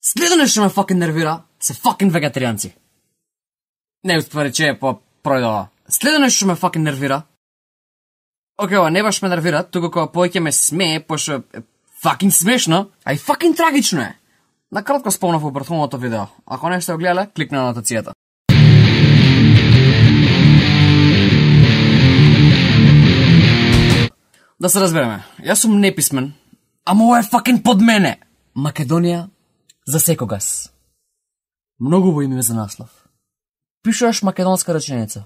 Следно што ме факен нервира се факен вегетаријанци. Не уствари че е по пројдова. Следно што ме факен нервира. Океј, ова не баш ме нервира, туку кога повеќе ме смее, пошто е факен смешно, а и факен трагично е. Накратко спомнав во претходното видео. Ако не сте го гледале, кликнете на нотацијата. Да се разбереме, јас сум неписмен, ама ова е факен под мене. Македонија за секогаш. Многу во име за наслов. Пишуваш македонска реченица.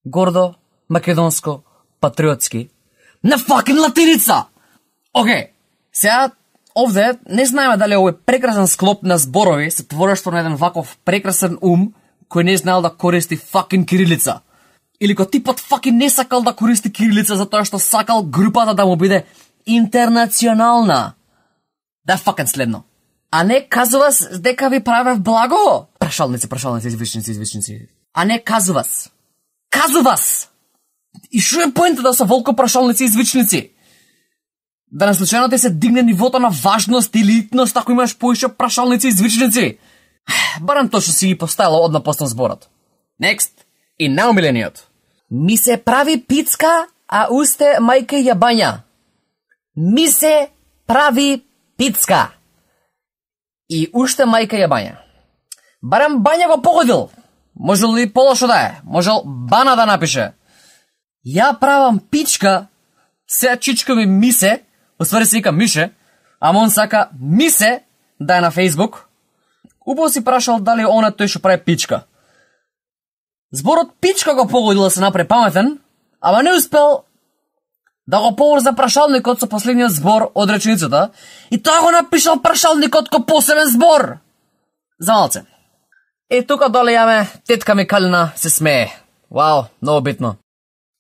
Гордо, македонско, патриотски. На факен латиница! Океј, сега овде не знаеме дали овој прекрасен склоп на зборови се творештво на еден ваков прекрасен ум кој не знаел да користи факен кирилица. Или кој типот факен не сакал да користи кирилица затоа што сакал групата да му биде интернационална. Да факен следно. А не казувас дека ви правев благо. Прашалници, извичници. А не казувас. Казувас! И шо е поента да се волко прашалници извичници? Да не случајно ти се дигне нивото на важност или итност ако имаш поише прашалници извичници? Барам тоа што си ги поставила одна постан зборот. Next. И наумилениот. Ми се прави пицка, а усте мајка ја бања. Ми се прави пицка. И уште мајка ја бања. Барем бања го погодил. Можел ли полошо да е? Можел бана да напише. Ја правам пичка, сега чичка ми мисе, оствари се вика Мише, ама он сака Мисе да е на Фейсбук. Убаво си прашал дали она тој што прави пичка. Зборот пичка го погодил да се направи паметен, ама не успел да го поврза прашалникот со последниот збор од реченицата и тоа го напишал прашалникот ко посебен збор. За малце. Тука доле јаме, тетка ми Калина се смее. Вау, многу битно.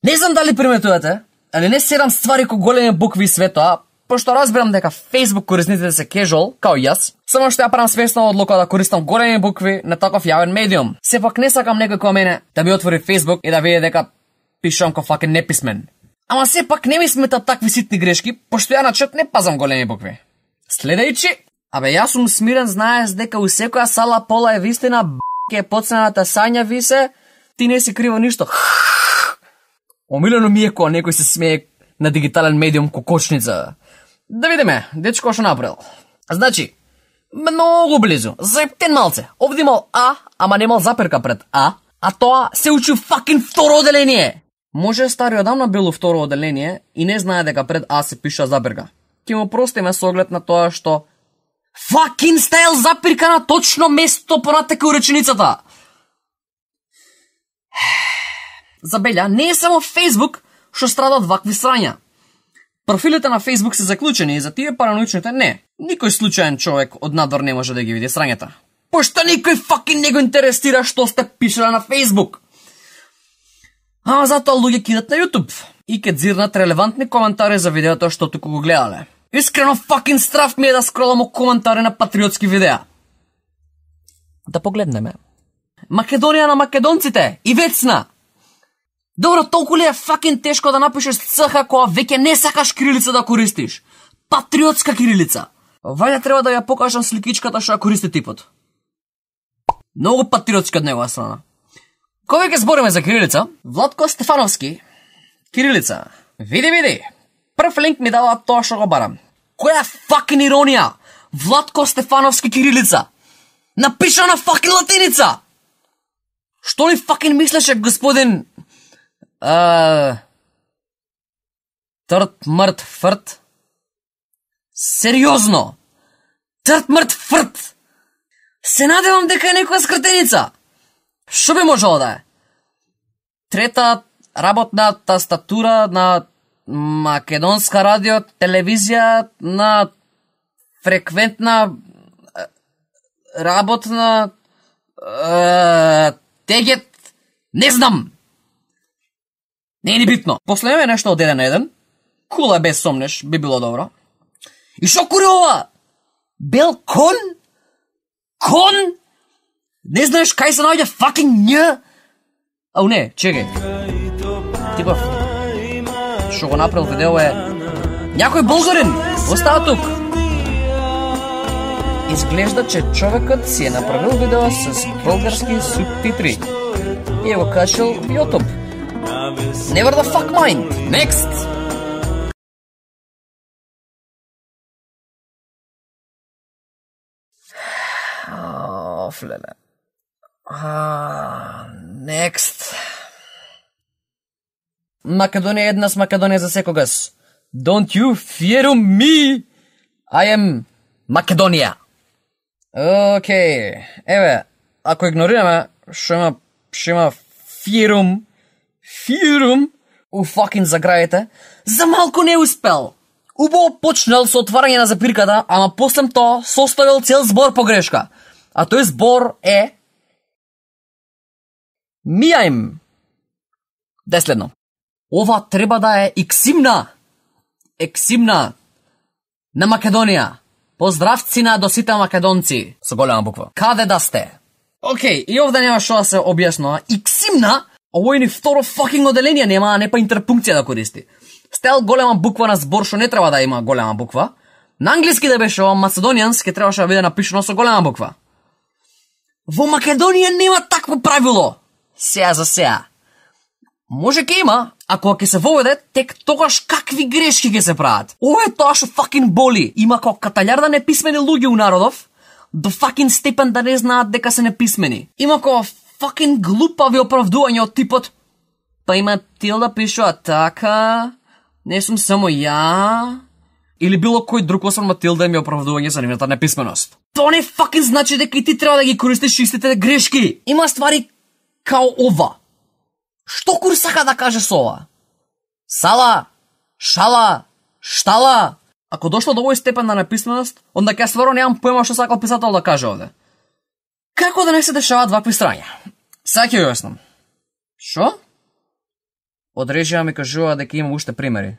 Не знам дали приметувате, али не седам ствари ко големи букви и свето, пошто разбирам дека Facebook корисниците се casual, као јас, само што ја правам свесна одлука да користам големи букви на таков јавен медиум. Сепак не сакам некој кој мене да ми отвори Facebook и да види дека пишам ко факен неписмен. Ама сепак не ми сметат такви ситни грешки, пошто ја на чет не пазам големи букви. Следејќи, јас сум смирен, знаеш дека у секоја сала пола е вистина, ке подцената Сања висе, ти не си криво ништо. Омилено ми е кога некој се смее на дигитален медиум кокочница. Да видиме, дечко што направил. Значи, многу близу, заептен малце. Овде имал А, ама немал заперка пред А тоа се учи факен второ оделение. Може стари одамна бил у второ оделение и не знае дека пред А се пиша заперка. Ке му простиме со оглед на тоа што факен стајал заперка на точно место понатека у реченицата. Забелја, не е само Facebook што страда од вакви срања. Профилите на Facebook се заклучени и за тие параноичните не. Никој случаен човек од надвор не може да ги види срањата. Пошто никој факен не го интересира што сте пишале на Facebook. Ама затоа луѓе кидат на YouTube и ке дзирнат релевантни коментари за видеото што туку го гледале. Искрено факен страф ми е да скролам коментари на патриотски видеа. Да погледнеме. Македонија на македонците и вецна. Добро, толку ли е факен тешко да напишеш ЦХ кога веќе не сакаш кирилица да користиш? Патриотска кирилица. Вајде треба да ја покажам сликичката што ја користи типот. Многу патриотски од негова страна. Кога ќе збориме за кирилица, Владко Стефановски, кирилица. Види. Прв линк ми дава тоа што го барам. Која факен иронија? Владко Стефановски кирилица. Напиша на факен латиница. Што ли факен мислеше господин Трт мрт фрт? Сериозно? Трт мрт фрт? Се надевам дека е некоја скратеница. Што би можело да е? Трета работна тастатура на македонска радио, телевизија, на фреквентна работна тегет, не знам. Не е ни битно. Последаме нешто од 1 на 1. Кула без сомнеш, би било добро. И шо кури ова? Бел кон? Кон? Не знаеш кај се наоѓа факен њ? Ау не, чекај. Типов, што го направил видео е някој българин. Остава тук. изглежда, че човекът си е направил видео с български субтитри и е го качил в YouTube. Never the fuck mind. Next! Флеле. Next. Македонија еднаш, Македонија за секогаш. Don't you fear me. I am Македонија. Окей. Еве, ако игнорираме, што има фирум у факин заграите, за малку не успел. Убаво почнал со отварање на запирката, ама после тоа составил цел збор погрешка. А тој збор е мијајм. Деследно. Ова треба да е ексимна на Македонија. Поздравцина до сите македонци со голема буква. Каде да сте? Окей, и овде нема што да се објаснува. Ексимна, овој ни второ факинг оделение нема, а не па интерпункција да користи. Стел голема буква на збор што не треба да има голема буква. На англиски да беше ова Macedonians, ке требаше да биде напишано со голема буква. Во Македонија нема такво правило. Сеа за сеа. Може ке има, ако ќе се воведе, тек тогаш какви грешки ќе се прават. Ова е тоа што факин боли. Има како каталјарда неписмени луѓе у народов, до факин степен да не знаат дека се неписмени. Има како факин глупави оправдувања од типот па има Тилда пишува така, не сум само ја, или било кој друг освен Матилда ми оправдување за нивната неписменост. Тоа не факин значи дека и ти треба да ги користиш истите грешки. Има ствари као ова. Што кур сака да каже со ова? Сала, шала, штала. Ако дошло до овој степен на неписменост, онда ќе стварно немам поема што сакал писател да каже овде. Како да не се дешаваат вакви страња? Сега ќе ја јаснам. Шо? Од режија ми кажува дека има уште примери.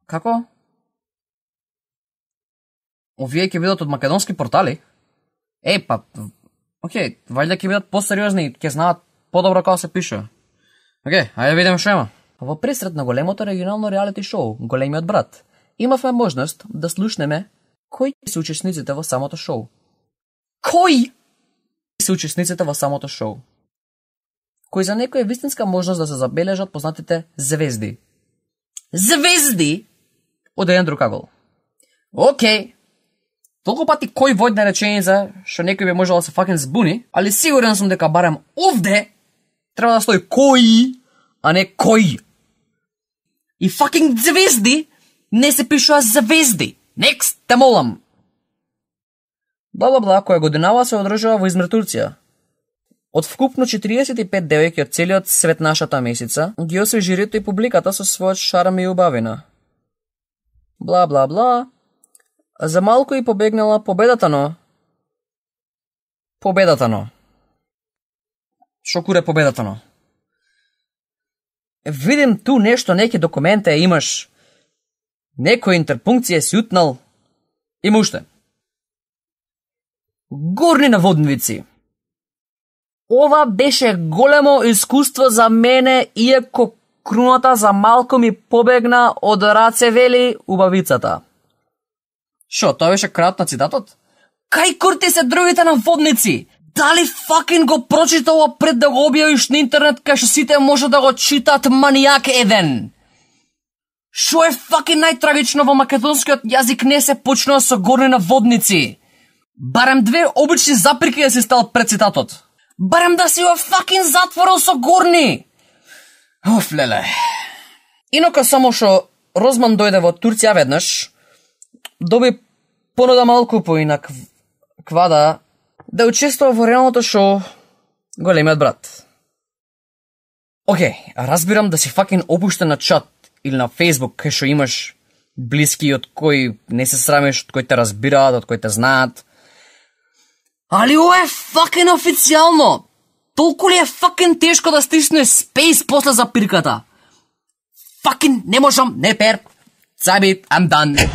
Како? Овие ќе бидат од македонски портали? Па, окей, вајде ќе бидат посериозни и ќе знаат подобро како се пише. Окей, ајде видиме што има. Во пресред на големото регионално реалити шоу Големиот брат, имавме можност да слушнеме кои се учесниците во самото шоу. Кои се учесниците во самото шоу? Кој за некој е вистинска можност да се забележат познатите звезди. Звезди од еден друг агол. Окей. Толку пати кој војдна реченица, што некој би можел да се факен збуни, али сигурен сум дека барем овде треба да стои кој, а не кој. И факинг звезди не се пишува звезди. Next, те молам. Бла, која годинава се одржува во Измир, Турција. Од вкупно 45 девојки од целиот свет нашата месеца, ги освои жирито и публиката со својот шарм и убавина. Бла. За малку и побегнала победата, но. Шо куре победата, Видим ту нешто, неки документе имаш. Некој интерпункција си утнал. Има уште. Горни наводници. Ова беше големо искуство за мене, иако круната за малку ми побегна од раце, вели убавицата. Шо, тоа беше крајот на цитатот? Кај курти се другите наводници? Дали факин го прочита ова пред да го објавиш на интернет, кај што сите може да го читат манијак еден? Шо е факин најтрагично во македонскиот јазик не се почнува со горни наводници? Барем две обични запирки да си стал пред цитатот. Барем да си во факин затворил со горни. Оф, леле. Инака само што Розман дојде во Турција веднаш, доби понуда малку поинак квада да учествува во реалното шоу Големиот брат. Окей, разбирам да си факин опуштен на чат или на Facebook, кај што имаш блиски од кои не се срамиш, од кои те разбираат, од кои те знаат. Али ова е факин официјално. Толку ли е факин тешко да стисне space после запирката? Факин не можам, не пер. Забит, I'm done.